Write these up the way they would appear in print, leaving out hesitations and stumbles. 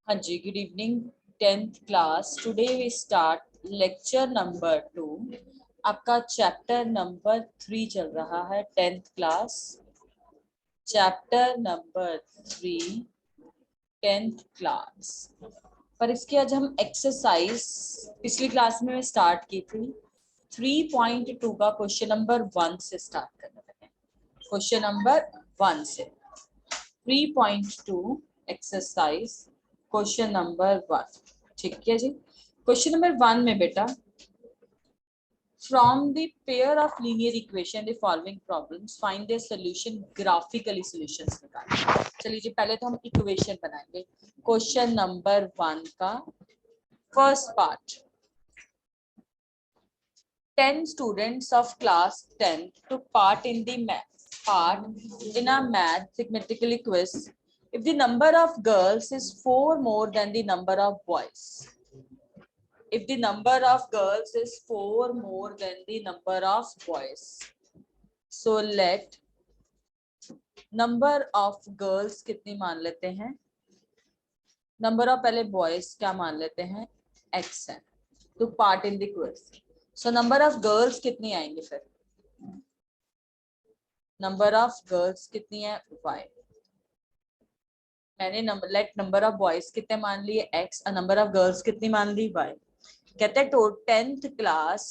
हाँ जी, good evening 10th class. Today we start lecture number 2। आपका चैप्टर नंबर 3 चल रहा है 10th class. Chapter number 3 10th class. पर इसकी आज हम एक्सरसाइज पिछली क्लास में स्टार्ट की थी 3.2 का क्वेश्चन नंबर 1 से स्टार्ट करने लगे। क्वेश्चन नंबर 1 से 3.2 एक्सरसाइज क्वेश्चन नंबर 1। ठीक है जी। क्वेश्चन नंबर 1 में बेटा, from the pair of linear equation the following problems find the solution graphically. Solutions निकालें। चलिए जी, पहले तो हम इक्वेशन बनाएंगे। क्वेश्चन नंबर 1 का first part, 10 students of class 10 took part in a mathematical quiz. If the number of girls is 4 more than the number of boys. If the number of girls is 4 more than the number of boys. So let number of girls कितनी मान लेते हैं, number of पहले boys क्या मान लेते हैं, x है, took part in the quiz. So number of girls कितनी आएंगे, फिर नंबर ऑफ गर्ल्स कितनी है, y। मैंने लेट नंबर ऑफ बॉयज कितने मान लिए, x, और नंबर ऑफ गर्ल्स कितनी मान ली, y। कहते हैं 10th class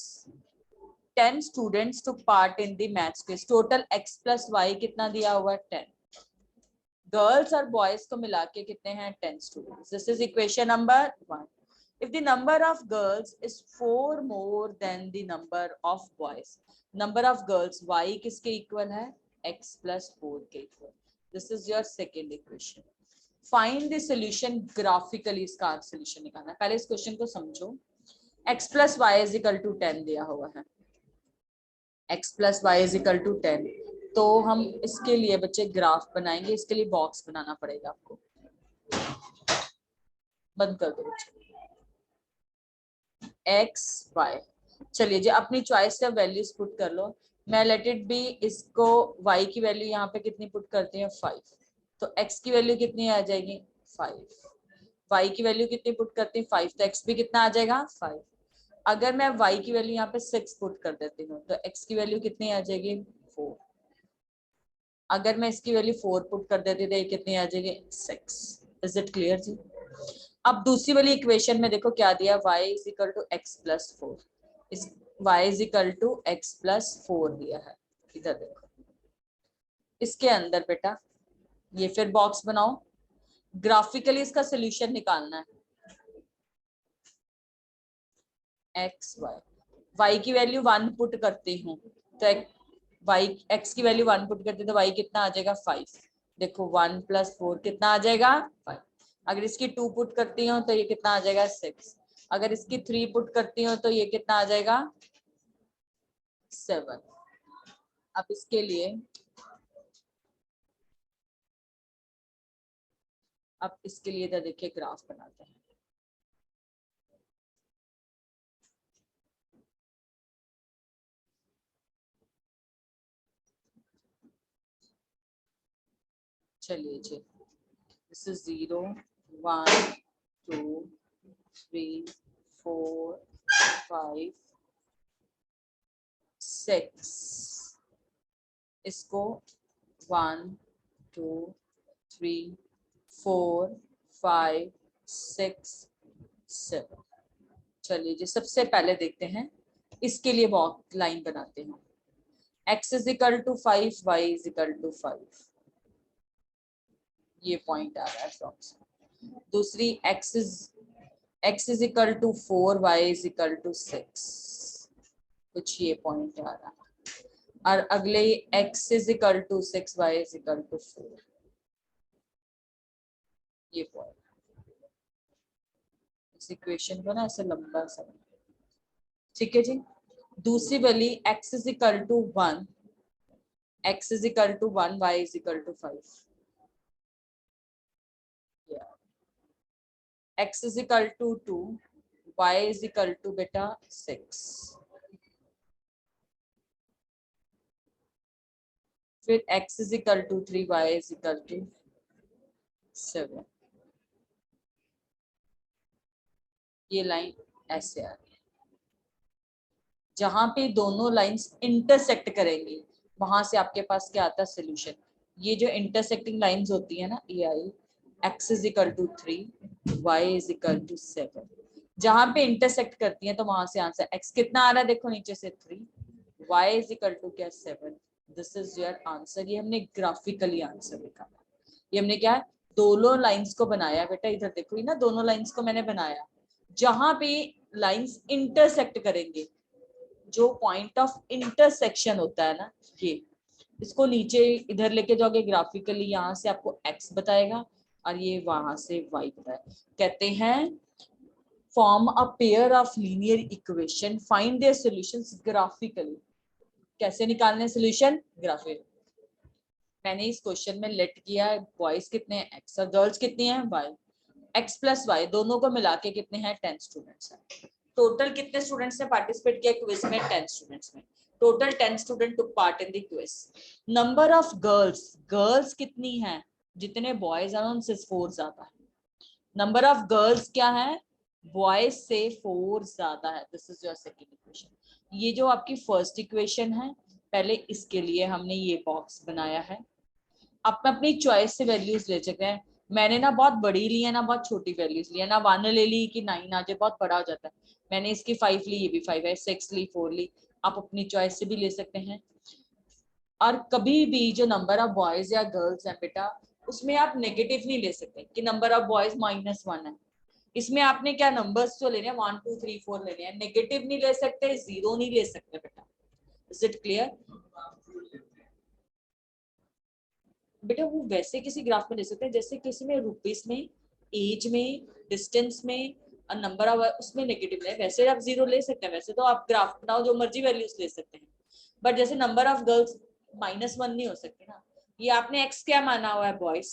10 students took part in the maths quiz. Total x plus y कितना दिया हुआ है, 10। गर्ल्स और बॉयज को मिला के कितने हैं, 10 students. This is equation number 1। If the number of girls is 4 more than the number of boys, number of girls y किसके इक्वल है, x plus 4 के equal. This is your second equation. Find the solution graphically। इसका solution निकालना है। पहले इस question को समझो। x plus y is equal to 10 दिया हुआ है, x plus y is equal to 10। तो हम इसके लिए बच्चे ग्राफ बनाएंगे। इसके लिए बॉक्स बनाना पड़ेगा आपको। बंद कर दो बच्चे। एक्स वाई, चलिए जी अपनी चॉइस से वैल्यूज पुट कर लो। मैं लेट इट बी, इसको y की वैल्यू यहाँ पे कितनी पुट करती है, 5। तो x की वैल्यू कितनी आ जाएगी, 5। y की वैल्यू कितनी पुट करती है, 5। तो x भी कितना आ जाएगा, 5। अगर मैं y की वैल्यू यहाँ पे 6 पुट कर देती हूँ तो x की वैल्यू कितनी आ जाएगी, 4। अगर मैं इसकी वैल्यू 4 पुट कर देती तो ये कितनी आ जाएगी, 6। इज इट क्लियर जी। अब दूसरी वाली इक्वेशन में देखो क्या दिया, y is equal to x plus 4। इस y is equal to x plus 4 दिया है। इधर देखो, इसके अंदर बेटा ये फिर बॉक्स बनाओ। ग्राफिकली इसका सोल्यूशन निकालना है। एक्स वाई, वाई की वैल्यू 1 पुट करती हूँ तो वाई एक्स की वैल्यू 1 पुट करती तो वाई कितना आ जाएगा, 5। देखो 1 प्लस 4 कितना आ जाएगा, 5। अगर इसकी 2 पुट करती हूँ तो ये कितना आ जाएगा, 6। अगर इसकी 3 पुट करती हूँ तो ये कितना आ जाएगा, 7। अब इसके लिए इधर देखिए ग्राफ बनाते हैं। चलिए जी, दिस इज 0 1 2 3 4 5 6। इसको 1 2 3 4 5 6 7। चलिए जी, सबसे पहले देखते हैं इसके लिए बॉक्स लाइन बनाते हैं। x is equal to 5, y is equal to 5। ये पॉइंट आ रहा है बॉक्स। दूसरी x is equal to 4, y is equal to 6। कुछ ये पॉइंट आ रहा है। और अगले x is equal to 6, y is equal to 4। ये पॉइंट इस इक्वेशन को ना ऐसे लंबा सा, ठीक है जी। दूसरी वाली x is equal to 1, x is equal to 1, y is equal to 5। x is equal to 2, y is equal to बेटा 6। फिर x is equal to 3, y is equal to 7। ये लाइन ऐसे आ रही है, जहां पे दोनों लाइंस इंटरसेक्ट करेंगी वहां से आपके पास क्या आता है सोल्यूशन। ये जो इंटरसेक्टिंग लाइंस होती है ना, ए आई x is equal to 3, y is equal to 7, जहां पे इंटरसेक्ट करती है तो वहां से आंसर एक्स कितना आ रहा है, देखो नीचे से 3, वाई इज इक्वल टू क्या 7, दिस इज योर आंसर। ये हमने ग्राफिकली आंसर लिखा, ये हमने क्या दोनों लाइंस को बनाया। बेटा इधर देखो, ना दोनों लाइंस को मैंने बनाया, जहां पे लाइंस इंटरसेक्ट करेंगे, जो पॉइंट ऑफ इंटरसेक्शन होता है ना, ये इसको नीचे इधर लेके जाओगे ग्राफिकली, यहाँ से आपको एक्स बताएगा और ये वहां से वाई बताएगा। कहते हैं form a pair of linear equation, find their solutions graphically. कैसे निकालने सोल्यूशन, ग्राफिकली। मैंने इस क्वेश्चन में लेट किया है, बॉयज कितने हैं एक्स और गर्ल्स कितनी हैं वाई, एक्स प्लस वाई दोनों को मिला के कितने हैं 10 स्टूडेंट्स हैं। टोटल कितने स्टूडेंट्स ने पार्टिसिपेट किया क्विज में, 10 स्टूडेंट्स में। Total 10 student took part in the quiz. Number of girls, girls कितनी हैं, जितने बॉयज हैं उनसे 4 ज्यादा है। नंबर ऑफ गर्ल्स क्या है, बॉयज से 4 ज्यादा है। This is your second equation. ये जो आपकी फर्स्ट इक्वेशन है, पहले इसके लिए हमने ये बॉक्स बनाया है। आप अपनी चॉइस से वैल्यूज ले सकते हैं। मैंने ना बहुत बड़ी ली है ना बहुत छोटी वैल्यूज ली है, ना 1 ले ली कि 9 आ जाए, बहुत बड़ा हो जाता है। मैंने इसकी 5 ली, ये भी 5 है, 6 ली, 4 ली, आप अपनी चॉइस से भी ले सकते हैं। और कभी भी जो नंबर ऑफ बॉयज या गर्ल्स है बेटा, उसमें आप नेगेटिव नहीं ले सकते कि नंबर ऑफ बॉयज -1 है। इसमें आपने क्या नंबर्स जो लेने हैं 1 2 3 4 लेने हैं, नेगेटिव नहीं ले सकते, 0 नहीं ले सकते बेटा। इज इट क्लियर बेटा? वो वैसे किसी ग्राफ में ले सकते हैं जैसे किसी में रुपीस में, एज में, डिस्टेंस में और नंबर ऑफ, उसमें नेगेटिव ले, वैसे आप 0 ले सकते हैं। वैसे तो आप ग्राफ बनाओ जो मर्जी वैल्यूज ले सकते हैं, बट जैसे नंबर ऑफ गर्ल्स -1 नहीं हो सकते ना। ये आपने एक्स क्या माना हुआ है, बॉयज।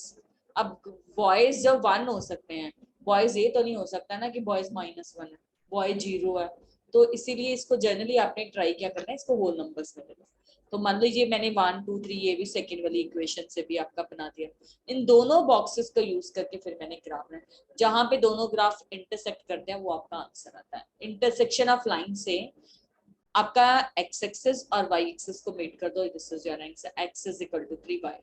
अब बॉयज जब 1 हो सकते हैं, बॉयज ये तो नहीं हो सकता ना कि बॉयज -1 है, बॉय 0 है। तो इसीलिए इसको जनरली आपने ट्राई क्या करना है, इसको होल नंबर्स में ले लो। तो मान लीजिए मैंने 1 2 3 ये भी सेकंड वाली इक्वेशन से भी आपका बना दिया। इन दोनों बॉक्सेस का यूज करके फिर मैंने ग्राफ बनाया, जहां पे दोनों ग्राफ इंटरसेक्ट करते हैं वो आपका आंसर आता है। इंटरसेक्शन ऑफ लाइन से आपका एक्स एक्सिस और वाई एक्सिस को मीट कर दो, this is your answer, X is equal to 3 Y.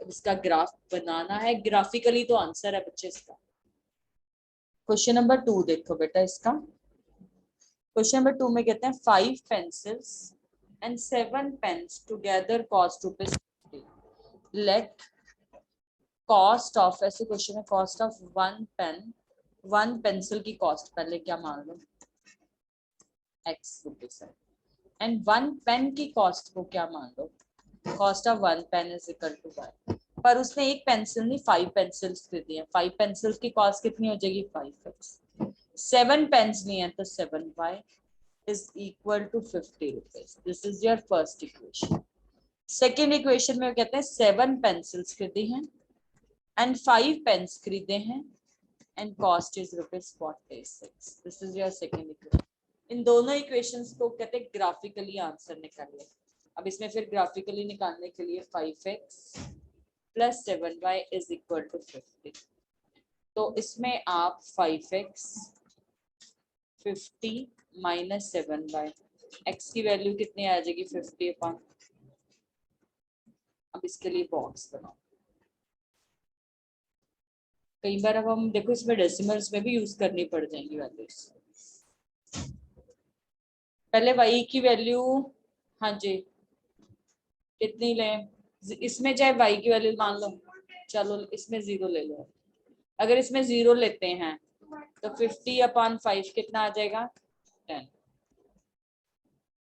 इसका ग्राफ बनाना है ग्राफिकली, तो आंसर है बच्चे इसका। क्वेश्चन नंबर 2 देखो बेटा, इसका क्वेश्चन नंबर 2 में कहते हैं 5 pencils and 7 pens together cost ₹50. Let cost of, ऐसे क्वेश्चन में cost of 1 pen, 1 pencil की cost पहले क्या मान लो, x रुपीज है, एंड 1 pen की cost को क्या मान लो, cost of 1 pen is equal to y। पर उसने एक पेंसिल नहीं 5 पेंसिल्स खरीदी है, 5 पेंसिल्स की कॉस्ट कितनी हो जाएगी 5x। 7 पेन्स नहीं है तो 7y is equal to 50 rupees. This is your first equation. Second equation में कहते हैं 7 pencils खरीदी हैं and 5 pens खरीदे हैं and cost is ₹46. This is your second equation. इन दोनों इक्वेशंस को कहते हैं ग्राफिकली आंसर निकालिए। अब इसमें फिर ग्राफिकली निकालने के लिए 5x plus 7y is equal to 50। तो इसमें आप 5x 50 माइनस 7y, x की वैल्यू कितनी आ जाएगी 50 अपॉन। अब इसके लिए बॉक्स बनाओ। कई बार अब हम देखो इसमें डेसिमल्स में भी यूज करनी पड़ जाएंगी वैल्यूज। पहले y की वैल्यू, हाँ जी कितनी लें, इसमें चाहे y की वैल्यू मान लो, चलो इसमें 0 ले लो। अगर इसमें 0 लेते हैं तो 50 अपॉन 5 कितना आ जाएगा 10।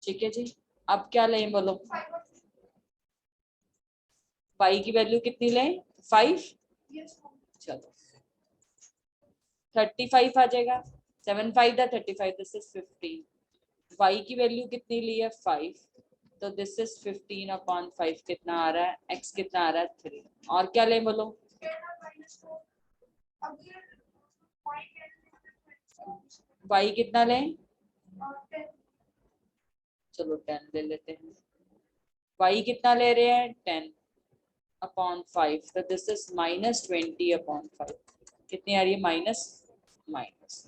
ठीक है जी, अब क्या लें बोलो, y की वैल्यू कितनी लें 5, चलो 35 आ जाएगा, 7 5 दा 35, दिस इज 15। y की वैल्यू कितनी ली है 5, तो दिस इज 15 अपॉन 5 कितना आ रहा है, x कितना आ रहा है 3। और क्या लें बोलो, y कितना लें, चलो 10 ले लेते हैं। y कितना ले रहे हैं 10 अपॉन 5, तो दिस इज -20 अपॉन 5, कितनी आ रही है माइनस,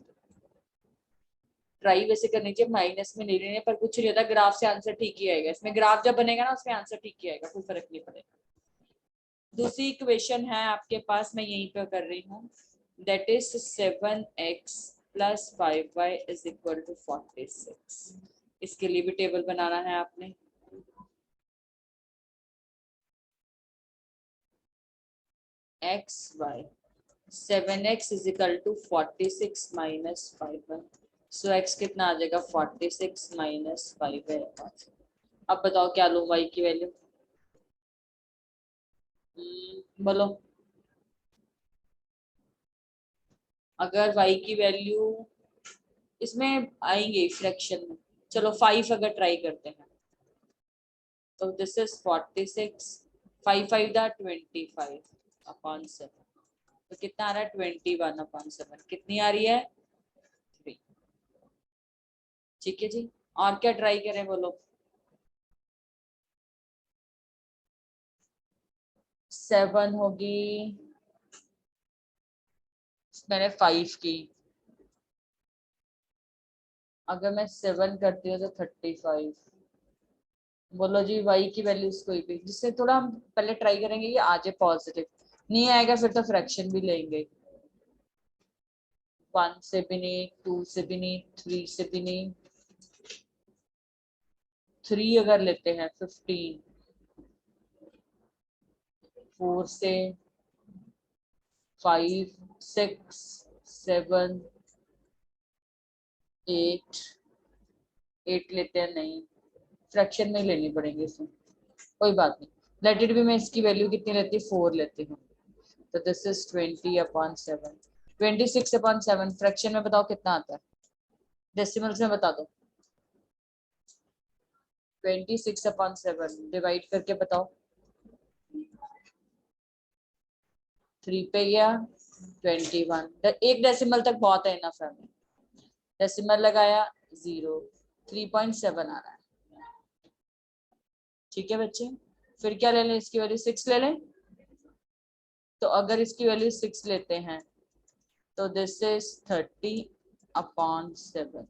ट्राई वैसे करनी चाहिए, माइनस में नहीं लेने पर कुछ नहीं होता, ग्राफ से आंसर ठीक ही आएगा, इसमें ग्राफ जब बनेगा ना उसमें आंसर ठीक ही आएगा, कोई फर्क नहीं पड़ेगा। दूसरी इक्वेशन है आपके पास, मैं यहीं पे कर रही हूँ, that is 7x plus 5y is equal to 46। इसके लिए भी टेबल बनाना है आपने। x y 7x is equal to 46 minus 5y, so x कितना आ जाएगा 46 माइनस 5y। अब बताओ क्या लूँ y की वैल्यू, बोलो। अगर y की वैल्यू इसमें आएंगे फ्रैक्शन में, चलो 5 अगर ट्राई करते हैं, तो दिस इज 46, 5 5 दा 25 अपॉन 7, तो कितना आ रहा है 21 अपॉन 7, कितनी आ रही है 3। ठीक है जी, और क्या ट्राई करें बोलो। 7 होगी, मैंने 5 की, अगर मैं 7 करती हूँ तो 35। बोलो जी y की वैल्यूज कोई भी जिससे थोड़ा हम पहले ट्राई करेंगे ये आ जाए पॉजिटिव, नहीं आएगा फिर तो फ्रैक्शन भी लेंगे। 1 से भी नहीं, 2 से भी नहीं, 3 से भी नहीं, 3 अगर लेते हैं 15, 4 से 5, 6, 7, 8, 8 लेते हैं, नहीं फ्रैक्शन में लेनी पड़ेगी इसमें, कोई बात नहीं, लेट इट भी। मैं इसकी वैल्यू कितनी लेती हूँ 4 लेती हूँ, तो this is 20 upon 7, 26 upon 7, fraction में बताओ कितना आता है, डेसिमल्स में बता दो। 26 अपॉन 7 डिवाइड करके बताओ, 3 पे गया 21, एक डेसिमल तक बहुत है ना फैमिली, डेसिमल लगाया 0, 3.7 आ रहा है। ठीक है बच्चे, फिर क्या ले लें, इसकी वैल्यू 6 ले लें, तो अगर इसकी वैल्यू 6 लेते हैं तो दिस इज 30 अपॉन 7,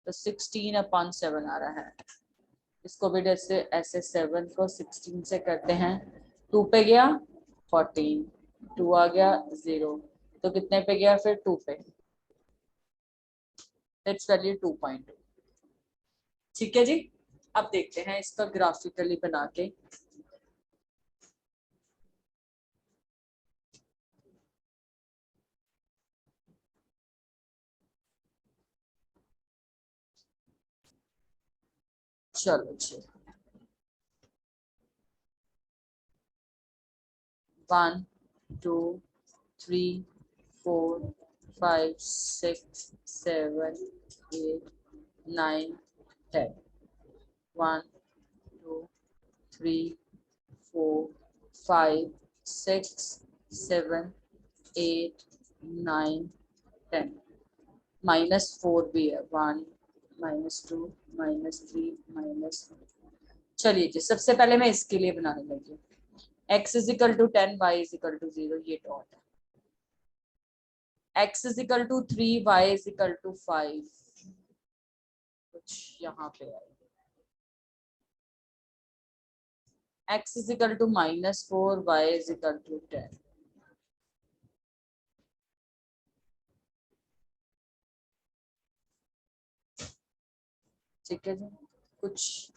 तो 16 अपॉन 7 आ रहा है। इसको भी जैसे ऐसे 7 को 16 से करते हैं, 2 पे गया 14, 2 आ गया 0, तो कितने पे गया फिर 2 पे, दैट्स वैल्यू 2.2। ठीक है जी, अब देखते हैं इसका ग्राफिकली बना के। चलो जी, 1 2 3 4 5 6 7 8 9 10, 1 2 3 4 5 6 7 8 9 10, -4 भी है, 1 -2 -3 -4। चलिए जी, सबसे पहले मैं इसके लिए बनाने लगी, x is equal to 10, y is equal to 0, ये डॉट है, x is equal to 3, y is equal to 5, कुछ यहाँ पे आए, x is equal to -4, y is equal to 10। ठीक है जी, कुछ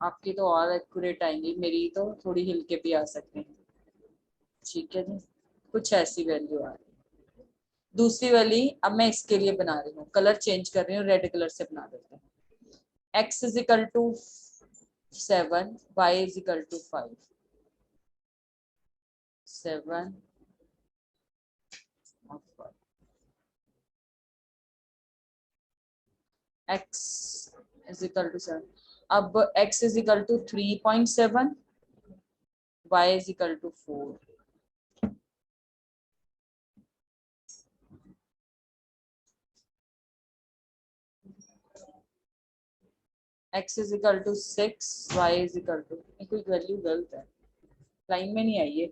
आपकी तो और एक्यूरेट आएंगी, मेरी तो थोड़ी हिल के भी आ सकते हैं। ठीक है जी, कुछ ऐसी वैल्यू आ रही है। दूसरी वाली अब मैं इसके लिए बना रही हूँ, कलर चेंज कर रही हूँ, रेड कलर से बना देते हैं। x is equal to 7, y is equal to 5, 7 और 5, x इज इक्वल टू 7, अब x is equal to 3.7, y is equal to 4, x is equal to 6, y is equal to, कोई वैल्यू गलत है, line में नहीं आई है,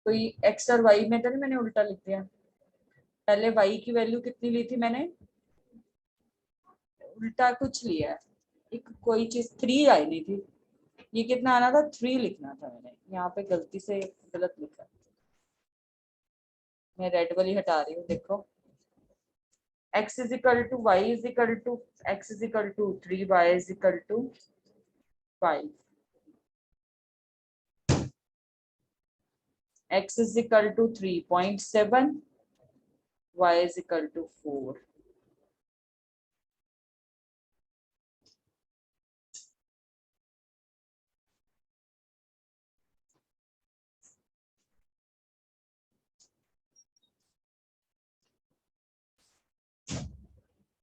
कोई एक्स और वाई में तो नहीं मैंने उल्टा लिख दिया? पहले वाई की वैल्यू कितनी ली थी मैंने? उल्टा कुछ लिया है, एक कोई चीज 3 आई नहीं थी। ये कितना आना था? 3 लिखना था मैंने, यहाँ पे गलती से गलत लिखा। मैं रेड वाली हटा रही हूँ, देखो। x is equal to y is equal to x is equal to 3, y is equal to 5. x is equal to 3.7, y is equal to 4.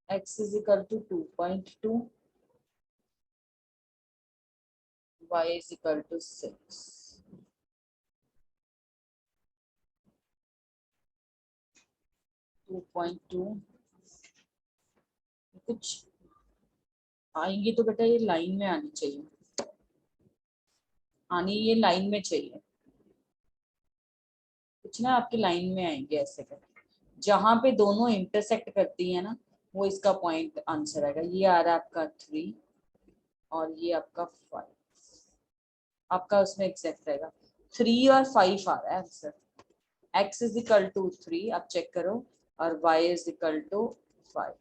x is equal to 2.2, y is equal to 6. 2.2 कुछ आएंगी तो बेटा ये line में आनी चाहिए, आनी ये लाइन में चाहिए, कुछ ना आपकी लाइन में आएंगे ऐसे करके, जहां पे दोनों इंटरसेक्ट करती है ना, वो इसका पॉइंट आंसर आएगा। ये आ रहा है आपका 3 और ये आपका 5, आपका उसमें एग्जैक्ट रहेगा। 3 और 5 आ रहा है answer. x is equal to 3, आप चेक करो, और y is equal to 5।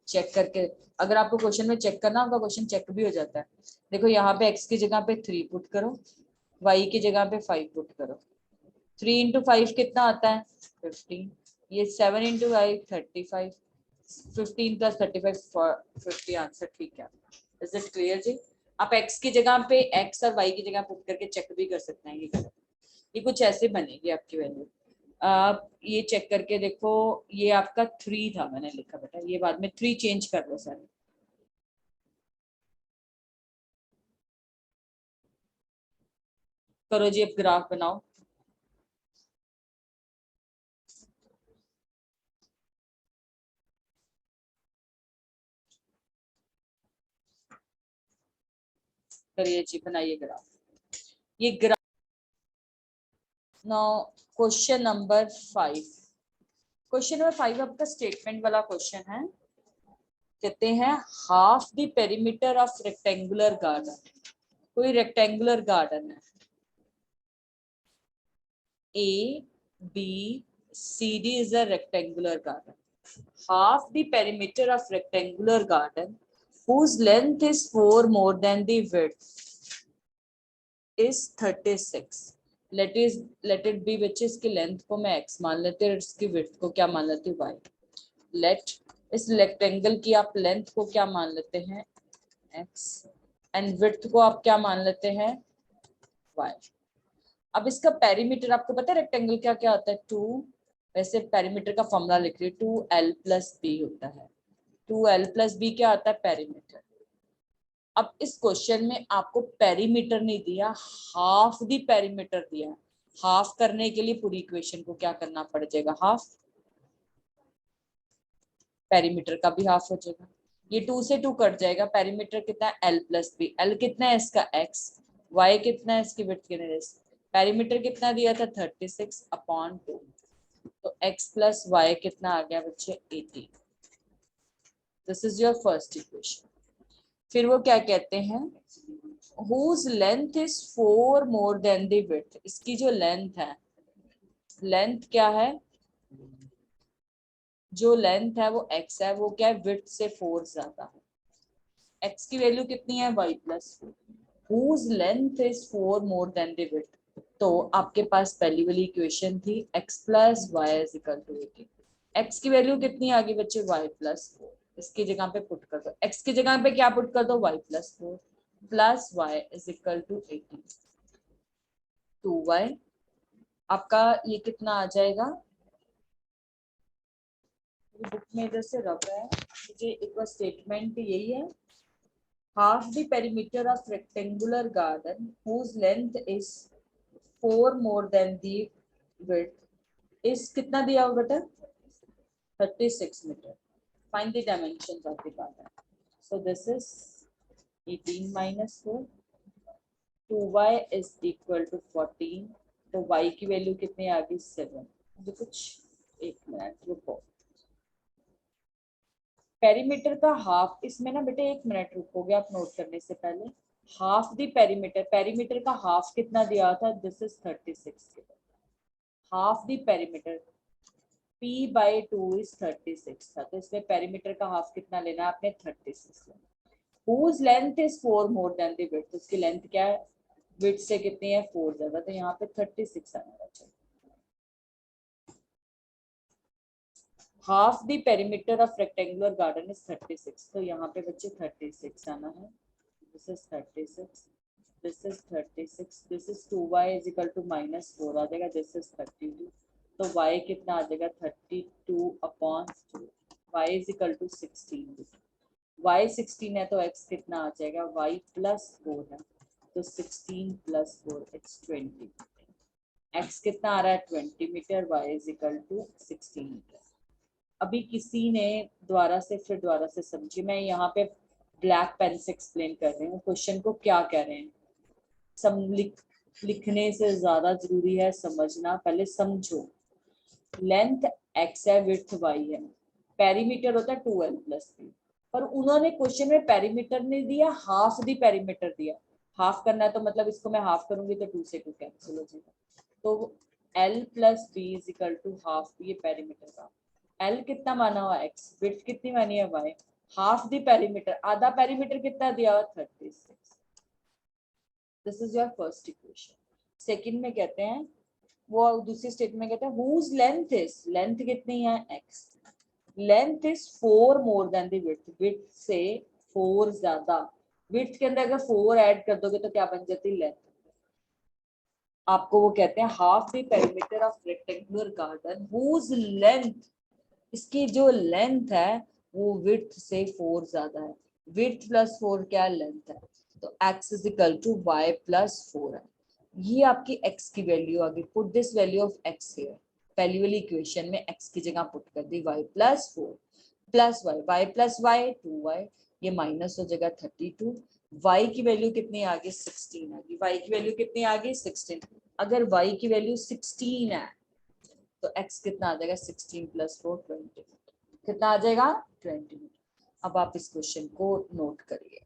Check करके, अगर आपको क्वेश्चन में चेक करना होगा, क्वेश्चन चेक भी हो जाता है। देखो यहाँ पे x की जगह पे 3 पुट करो, y की जगह पे 5 पुट करो। 3 इंटू 5 कितना आता है? 15। ये 7 इंटू 5 35, 15 प्लस 35 50 आंसर ठीक है। इज इट क्लियर जी? आप x की जगह पे x और y की जगह पुट करके चेक भी कर सकते हैं। ये कुछ ऐसे बनेगी आपकी वैल्यू। आप ये चेक करके देखो, ये आपका 3 था मैंने लिखा बेटा, ये बाद में 3 चेंज कर लो सर। करो जी, अब ग्राफ बनाओ। करिए जी, बनाइए ग्राफ। ये graph. Now question number 5। Question number 5 आपका स्टेटमेंट वाला क्वेश्चन है। कहते हैं half the perimeter of rectangular garden. कोई रेक्टेंगुलर गार्डन है, A, B, C, D is a rectangular garden. Half the perimeter of rectangular garden whose length is 4 more than the width is 36. Let it be which is की length को मैं x मान लेते हैं, इसकी width को क्या मान लेते हैं? y. Let इस रेक्टेंगल की आप लेंथ को क्या मान लेते हैं? x, एंड width को आप क्या मान लेते हैं? y. अब इसका पेरीमीटर आपको पता है रेक्टेंगल क्या क्या होता है? 2, वैसे पेरीमीटर का फॉर्मूला लिख रही हूँ, 2l+b होता है। 2l+b क्या आता है? पेरीमीटर। अब इस क्वेश्चन में आपको पेरीमीटर नहीं दिया, हाफ दी पेरीमीटर दिया। हाफ करने के लिए पूरी इक्वेशन को क्या करना पड़ जाएगा? हाफ। पेरीमीटर का भी हाफ हो जाएगा, ये 2 से 2 कट जाएगा। पेरीमीटर कितना है? l+b। l कितना है इसका? x। y कितना है इसकी? विड्थ कितनी है? पेरीमीटर कितना दिया था? 36/2। तो x प्लस y कितना आ गया बच्चे? 18। This is your first equation. फिर वो क्या कहते हैं? whose length is 4 more than the width। इसकी जो लेंथ है, लेंथ क्या है? जो लेंथ है वो x है, वो क्या है? विड्थ से 4 ज्यादा है। x की वैल्यू कितनी है? y+4। whose length is 4 more than the width। तो आपके पास पहली वाली इक्वेशन थी x plus y is equal to 18। x की वैल्यू कितनी आ गई बच्चे? y+4। इसकी जगह पे पुट कर दो, x की जगह पे क्या पुट कर दो? y+4 plus y is equal to 18। 2y आपका ये कितना आ जाएगा? बुक में इधर से रख रहा है मुझे, एक बार स्टेटमेंट यही है। Half the perimeter of rectangular garden whose length is 4 more than the width is कितना दिया हुआ बेटा? 36 meter. Find the dimensions of the garden. So this is 18 minus 4. 2y is equal to 14. तो y की value कितनी आ गई 7। जो कुछ एक मिनट रुको, पेरीमीटर का हाफ, इसमें ना बेटे एक मिनट रुकोगे आप नोट करने से पहले। हाफ द पेरीमीटर, पेरीमीटर का हाफ कितना दिया था, this is 36। Half the perimeter p by 2 is 36 था, तो इसमें पेरीमीटर का हाफ कितना लेना है आपने, 36 लेना। whose length is 4 more than the width, उसकी लेंथ क्या है, विड्थ से कितनी है 4 ज्यादा, तो यहाँ पे 36 आना चाहिए। Half the perimeter of rectangular garden is 36, तो यहाँ पे बच्चे 36 आना है। This is 36, this is 36, this is 2y is equal to -4 आ जाएगा, दिस इज 32, तो y कितना आ जाएगा 32 upon 2, y is equal to 16, y 16 है तो x कितना आ जाएगा, y प्लस 4 है तो 16 प्लस 4 इट्स 20, x कितना आ रहा है 20 metre, y is equal to 16 metre. अभी किसी ने दोबारा से फिर दोबारा से समझिए, मैं यहाँ पे ब्लैक पेन से एक्सप्लेन कर रही हूँ क्वेश्चन को क्या कह रहे हैं। लिखने से ज्यादा जरूरी है समझना, पहले समझो। लेंथ x है, विड्थ y है, पेरीमीटर होता है 2l प्लस 3, पर उन्होंने क्वेश्चन में पेरीमीटर नहीं दिया, हाफ दी पेरीमीटर दिया। हाफ करना है तो मतलब इसको मैं हाफ करूंगी तो 2 से 2 कैंसिल हो जाएगा, तो l plus b is equal to half, ये पेरीमीटर का l कितना माना हुआ x, विड्थ कितनी मानी है y, हाफ दी पेरीमीटर, आधा पेरीमीटर कितना दिया हुआ 36। This is your first equation. Second में कहते हैं, वो दूसरी स्टेटमेंट में कहते हैं whose length is, लेंथ कितनी है x, length is 4 more than the width, width से 4 ज्यादा, विड्थ के अंदर अगर 4 ऐड कर दोगे तो क्या बन जाती लेंथ। आपको वो कहते हैं half the perimeter of rectangular garden whose length, इसकी जो लेंथ है वो विड्थ से 4 ज्यादा है, विड्थ प्लस 4 क्या लेंथ है, तो x is equal to y plus 4 है। ये आपकी x की वैल्यू आ गई, put this value of x here, पहली वाली इक्वेशन में x की जगह पुट कर दी, y plus 4 plus y plus y 2y, ये माइनस हो जाएगा 32, y की वैल्यू कितनी आ गई 16 आ गई, y की वैल्यू कितनी आ गई 16। अगर y की वैल्यू 16 है तो x कितना आ जाएगा 16 प्लस 4 20, कितना आ जाएगा 20। अब आप इस क्वेश्चन को नोट करिए।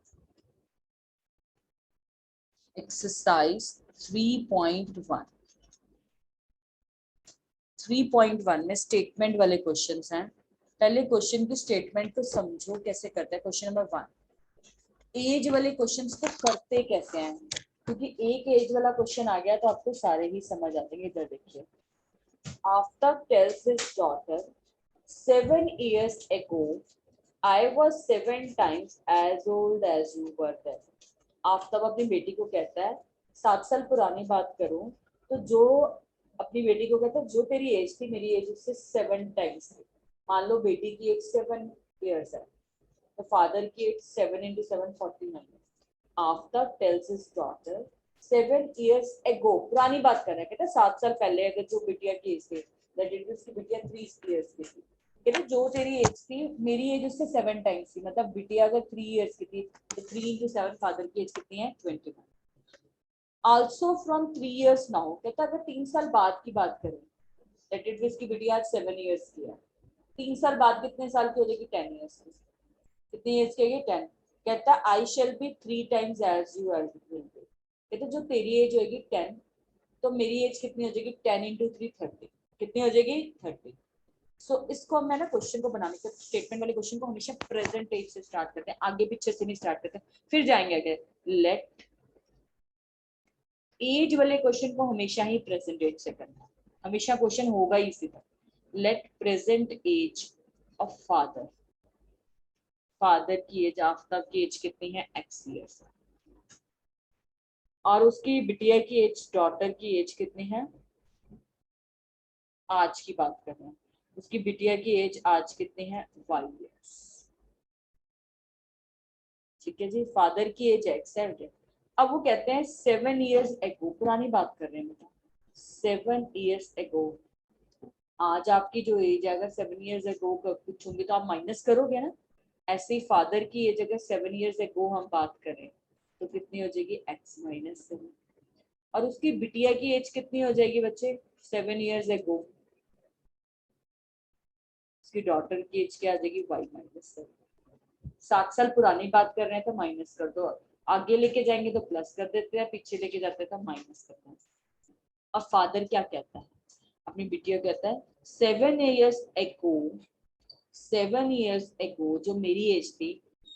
एक्सरसाइज 3.1, 3.1 में स्टेटमेंट वाले क्वेश्चंस हैं। पहले क्वेश्चन की स्टेटमेंट को समझो कैसे करते हैं। क्वेश्चन नंबर 1, एज वाले क्वेश्चंस को करते कैसे हैं, क्योंकि एक एज वाला क्वेश्चन आ गया तो आपको सारे ही समझ आ जाएंगे। इधर देखिए, after tales his daughter 7 years ago I was 7 times as old as you were then। Aftab अपनी बेटी को कहता है 7 साल पुरानी बात करूं तो जो अपनी बेटी को कहता है जो तेरी एज थी मेरी एज उससे 7 टाइम्स थी। मान लो बेटी की एज 7 years है तो फादर की age 7 into 7 49। Aftab tells his daughter 7 years ago, पुरानी बात कर रहा है, कहता है 7 साल पहले अगर जो बिटिया की एज थी, दैट इट उसकी बिटिया 3 years की थी, कहते जो तेरी एज थी मेरी एज उससे 7 टाइम्स थी, मतलब बिटिया अगर 3 years की थी तो 3 into 7 फादर की एज कितनी है 21। आल्सो फ्रॉम 3 years नाउ, कहता अगर 3 साल बाद की बात करें, दैट इट उसकी बिटिया आज 7 years की है, 3 साल बाद कितने साल की हो जाएगी 10 years की, कितनी एज की होगी 10। कहता I shall be 3 times as you are, कहते जो तेरी एज होगी 10 तो मेरी एज कितनी हो जाएगी 10 into 3 30, कितनी हो जाएगी 30। सो इसको हम ना क्वेश्चन को बनाने के, स्टेटमेंट वाले क्वेश्चन को हमेशा प्रेजेंट टेंस से स्टार्ट करते हैं, आगे पीछे से नहीं स्टार्ट करते, फिर जाएंगे आगे। लेट, एज वाले क्वेश्चन को हमेशा ही प्रेजेंट एज से करना है, हमेशा क्वेश्चन होगा ही इसी तरह। Let present age of father, father की एज, आफ्ताब की एज कितनी है x years, और उसकी बिटिया की एज, डॉटर की एज कितनी है, आज की बात कर रहे हैं, उसकी बिटिया की एज आज कितनी है y years। ठीक है जी, फादर की एज x है। अब वो कहते हैं 7 years ago, पुरानी बात कर रहे हैं बेटा, 7 years ago, आज आपकी जो एज है अगर 7 years ago पूछूंगी तो आप माइनस करोगे ना, ऐसे ही फादर की एज अगर 7 years ago हम बात करें तो कितनी हो जाएगी x -7। और उसकी बिटिया की एज कितनी हो जाएगी बच्चे? 7 years ago। उसकी डॉटर की एज क्या आ जाएगी? y-7। 7 साल पुरानी बात कर रहे हैं तो माइनस कर दो, आगे लेके जाएंगे तो प्लस कर देते हैं, पीछे लेके जाते हैं तो माइनस करते हैं। अब फादर क्या कहता है अपनी बिटिया? कहता है 7 years ago जो मेरी एज थी,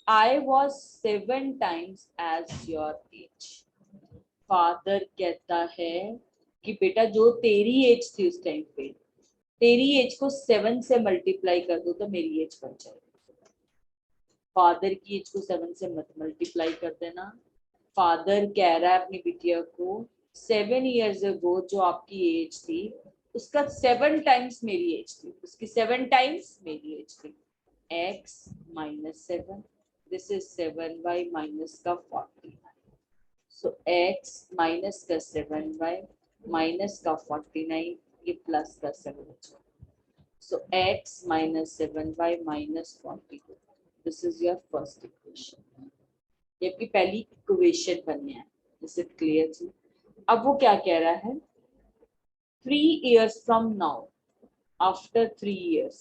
I was 7 times as your age। Father कहता है कि बेटा जो तेरी एज थी उस टाइम पे, तेरी एज को 7 से मल्टीप्लाई कर दो तो मेरी एज बन जाएगी। फादर की एज को 7 से मत मल्टीप्लाई कर देना। फादर कह रहा है अपनी बिटिया को 7 years ago जो आपकी एज थी उसका 7 times मेरी एज थी, उसकी 7 times मेरी एज थी। x-7, this is 7y minus का 49। सो x माइनस का 7y माइनस का 49, ये प्लस का 7। So x minus 7y minus 42. This is your first equation. ये आपकी पहली इक्वेशन बनी है। Is it clear जी? अब वो क्या कह रहा है? 3 years from now, after 3 years,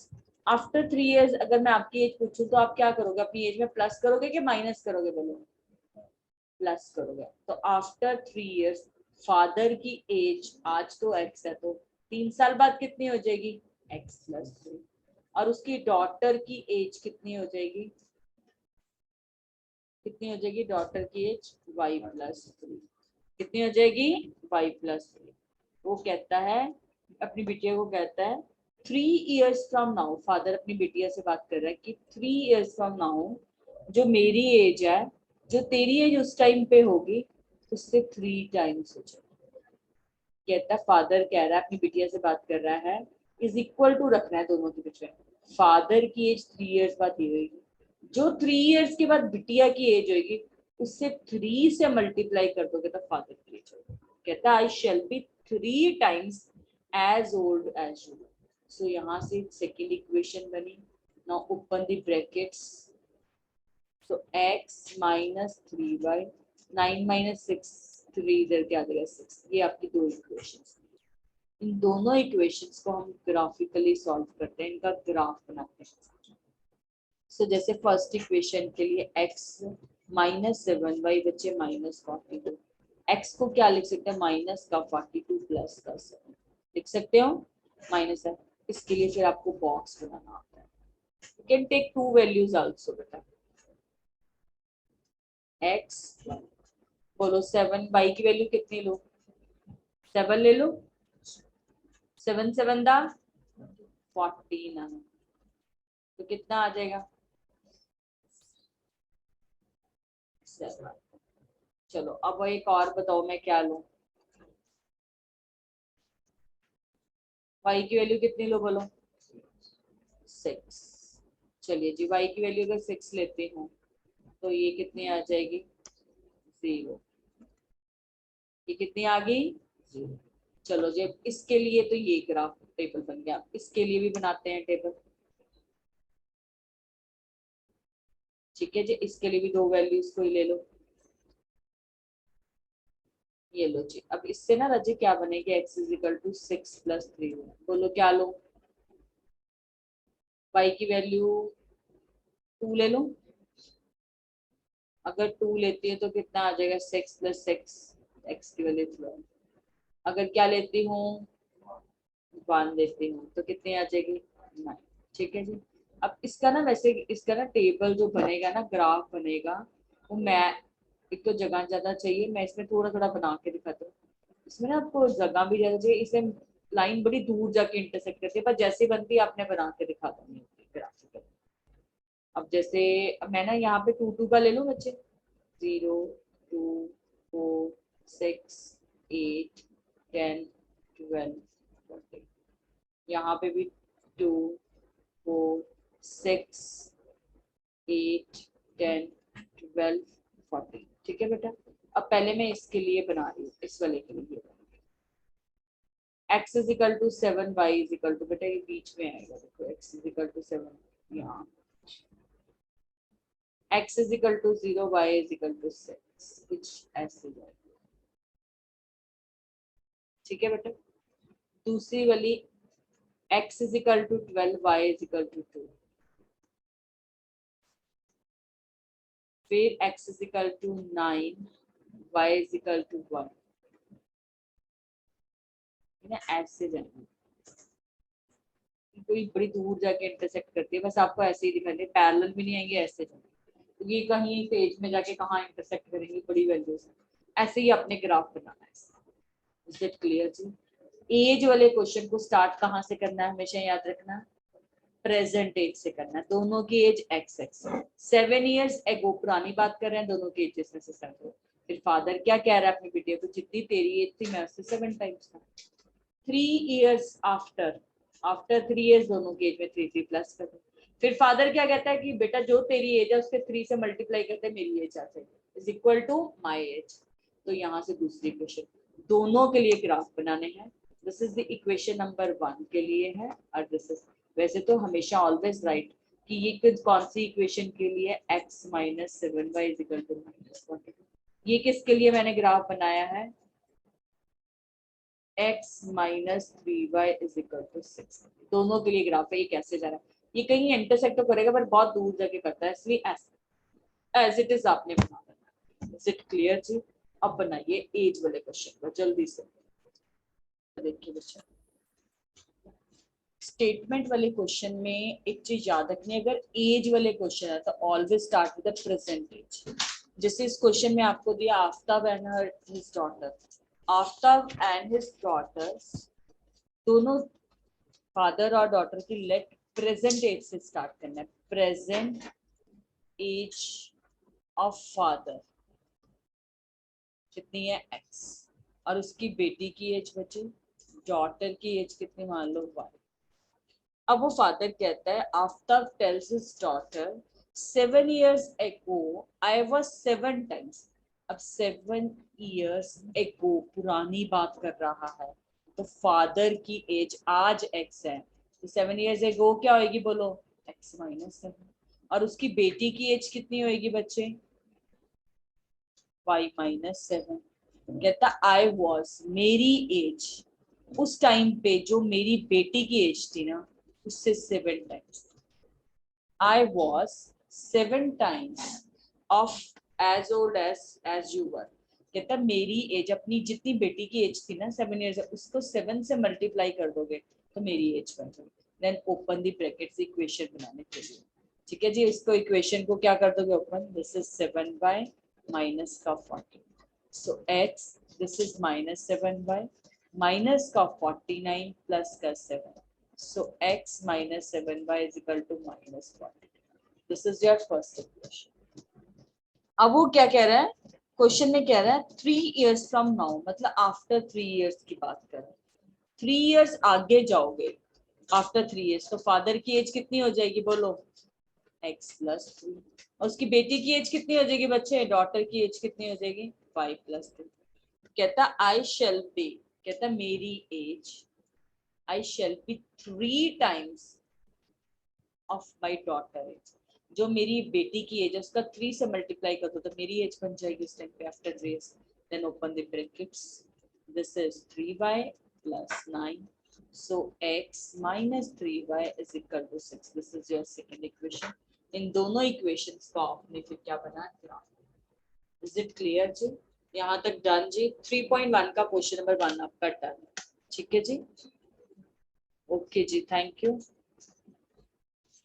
after 3 years अगर मैं आपकी एज पूछूं तो आप क्या करोगे? अपनी एज में प्लस करोगे कि माइनस करोगे? बोलो। प्लस करोगे। तो आफ्टर 3 years फादर की एज, आज तो x है तो 3 साल बाद कितनी हो जाएगी? x+3। और उसकी डॉटर की एज कितनी हो जाएगी? कितनी हो जाएगी डॉटर की एज? y+3। कितनी हो जाएगी? y+3। वो कहता है अपनी बिटिया को, कहता है 3 years from now, फादर अपनी बिटिया से बात कर रहा है कि 3 years from now जो मेरी एज है, जो तेरी एज उस टाइम पे होगी उससे 3 times हो जाएगी। कहता है फादर कह रहा है अपनी बिटिया से बात कर रहा है, इज इक्वल टू रखना है दोनों के बीच में। फादर की एज 3 years बाद ये होगी, जो 3 years के बाद बिटिया की एज होगी उससे 3 से मल्टीप्लाई कर दोगे तो फादर की एज होगी। कहता है I shall be 3 times as old as you। सो यहाँ से सेकेंड इक्वेशन बनी। Now open the brackets. So x minus 3y, 9 minus 6, 3 इधर क्या आ जाएगा 6। ये आपकी दो इक्वेशंस। इन दोनों इक्वेशंस को हम ग्राफिकली सॉल्व करते हैं, इनका ग्राफ बनाते हैं। सो जैसे फर्स्ट इक्वेशन के लिए x -7y बच्चे -42। x को क्या लिख सकते हैं? माइनस का 42 प्लस का 7 लिख सकते हो। माइनस है, इसके लिए फिर आपको बॉक्स बनाना आता है। You can take two values also बेटा। x बोलो 7, y की वैल्यू कितनी लो? 7 ले लो। 7 7 दा 14 तो कितना आ जाएगा? 7। चलो अब एक और बताओ मैं क्या लूं? y की वैल्यू कितनी लो बोलो? 6। चलिए जी, y की वैल्यू अगर 6 लेते हूँ तो ये कितनी आ जाएगी? 0। ये कितनी आ गई? 0। चलो जी, इसके लिए तो ये ग्राफ टेबल बन गया, इसके लिए भी बनाते हैं टेबल। ठीक है जी, इसके लिए भी दो वैल्यूज को ही ले लो। ये लो जी, अब इससे ना रजी क्या बनेगी? x = 6 + 3। बोलो क्या लो? y की वैल्यू 2 ले लो। अगर 2 लेती है तो कितना आ जाएगा? 6 + 6, x की वैल्यू 12। अगर क्या लेती हूँ? 1 लेती हूँ तो कितनी आ जाएगी? 9। ठीक है जी। अब इसका ना, वैसे इसका ना टेबल जो बनेगा ना, ग्राफ बनेगा, वो मैं, एक तो जगह ज्यादा चाहिए, मैं इसमें थोड़ा थोड़ा बना के दिखाता हूँ। इसमें ना आपको जगह भी ज्यादा चाहिए, इसे लाइन बड़ी दूर जाके इंटरसेक्ट करती है, पर जैसे बनती है आपने बना के दिखा दूंगी ग्राफिकल। अब जैसे, अब मैं ना यहाँ पे 2 2 का ले लूँ बच्चे। 0 2 4 6 8 10 12 14। यहाँ पे भी 2 4 6 8 10 12 14। ठीक है बेटा। अब पहले मैं इसके लिए बना रही हूँ, इस वाले के लिए। x = 7, y = बेटा ये बीच में आएगा, देखो x = 7 यहाँ, x = 0, y = 6, कुछ ऐसे जाएगा। ठीक है बेटा। दूसरी वाली x is equal to 12, y is equal to 2, फिर x is equal to 9, y is equal to 1, ऐसे जाना, कोई बड़ी दूर जाके इंटरसेक्ट करती है, बस आपको ऐसे ही दिखाई दे, पैरेलल भी नहीं आएंगे, ऐसे जाएंगे, तो ये कहीं पेज में जाके कहाँ इंटरसेक्ट करेंगी, बड़ी वैल्यूज, ऐसे ही अपने ग्राफ बनाना है। इज इट क्लियर जी? एज वाले क्वेश्चन को स्टार्ट कहाँ से करना है, हमेशा याद रखना, प्रेजेंट एज से करना है। दोनों की as x x, 7 years ago, पुरानी बात कर रहे हैं, दोनों की एज में से स्टार्ट हो। फिर फादर क्या कह रहा है अपनी बेटी को, जितनी तेरी एज थी मैं उससे 7 टाइम्स था। 3 इयर्स आफ्टर, आफ्टर 3 इयर्स दोनों की एज में 3 प्लस कर दो। फिर फादर क्या कहता है कि बेटा जो तेरी एज है उसके 3 से मल्टीप्लाई करते मेरी एज आ जाएगी, is equal to my age. तो यहाँ से दूसरी इक्वेशन, दोनों के लिए ग्राफ बनाने हैं। This is the equation number 1 के लिए है, और दिस इज, वैसे तो हमेशा ऑलवेज राइट कि ये कौन सी इक्वेशन के लिए, x minus 7y is equal to -42। ये किसके लिए मैंने ग्राफ बनाया है, x minus 3y is equal to 6। दोनों के लिए ग्राफ है, ये कैसे जा रहा है, ये कहीं इंटरसेक्ट तो करेगा पर बहुत दूर जाके करता है, इसलिए एज इट इज आपने बना देना। इज इट क्लियर जी? अब बनाइए एज वाले क्वेश्चन को जल्दी से, देखिए बच्चा, स्टेटमेंट वाले क्वेश्चन में एक चीज याद रखनी है, अगर एज वाले क्वेश्चन है तो always start with the present age. जैसे इस क्वेश्चन में आपको दिया Aftab and his daughter, Aftab and his daughters, दोनों फादर और डॉटर की लेट प्रेजेंट एज से स्टार्ट करना है। प्रेजेंट एज ऑफ फादर कितनी है x, और उसकी बेटी की एज बची, डॉटर की एज कितनी मान लो y। अब वो फादर कहता है, Aftab tells his daughter 7 years ago I was 7 times। अब 7 years ago पुरानी बात कर रहा है, तो फादर की एज आज x है, तो 7 years ago क्या होगी बोलो, x माइनस 7, और उसकी बेटी की एज कितनी होगी बच्चे, y माइनस 7। कहता आई वॉज, मेरी एज उस टाइम पे जो मेरी बेटी की एज थी ना उससे 7 times, I was 7 times of age old age you were. कहता मेरी एज, अपनी जितनी बेटी की एज थी ना 7 years, उसको 7 से मल्टीप्लाई कर दोगे तो मेरी एज बन जाएगी। Then open the brackets equation बनाने के लिए, ठीक है जी, इसको इक्वेशन को क्या कर दोगे open, this is 7 bye minus का 40, सो x this is minus 7 bye minus का 49 प्लस का 7, so x minus 7 by is equal to minus 40। This is your first equation। अब वो क्या कह रहा है, क्वेश्चन में कह रहा है 3 years from now, मतलब आफ्टर 3 years की बात कर रहा है। 3 years आगे जाओगे, आफ्टर 3 years, तो फादर की एज कितनी हो जाएगी बोलो, x प्लस 3, और उसकी बेटी की एज कितनी हो जाएगी बच्चे, डॉटर की एज कितनी हो जाएगी, 5 प्लस 3। कहता आई शेल बी, कहता मेरी as, I shall be 3 times of my daughter age, जो मेरी बेटी की एज है उसका 3 से मल्टीप्लाई कर दो तो मेरी एज बन जाएगी उस टाइम पे after 3 years। Then open the brackets, this is 3y plus 9, so x minus 3y is equal to 6। This is your second equation। इन दोनों इक्वेशंस को आपने फिर क्या बनाया, इज इट क्लियर जी? यहाँ तक डन जी। 3.1 का क्वेश्चन नंबर 1 आपका डन, ठीक है जी, ओके जी, थैंक यू।